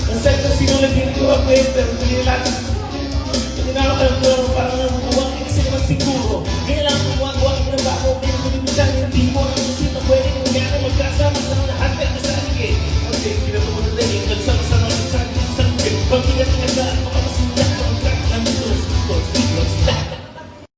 Ang sa'yo na sinulat yung tuwag ko yun, pero hindi na ako alam ko parang namukuwang kasi naman siguro. Kaya lang kuwag-kuwag ko na ba ako, kaya kung hindi lang hindi mo ang musita pwede kung gano'n magkasama sa lahat ng kasaligid. Okay, pinatumunod na yung nagsama-sama sa isang pagkigat-kigat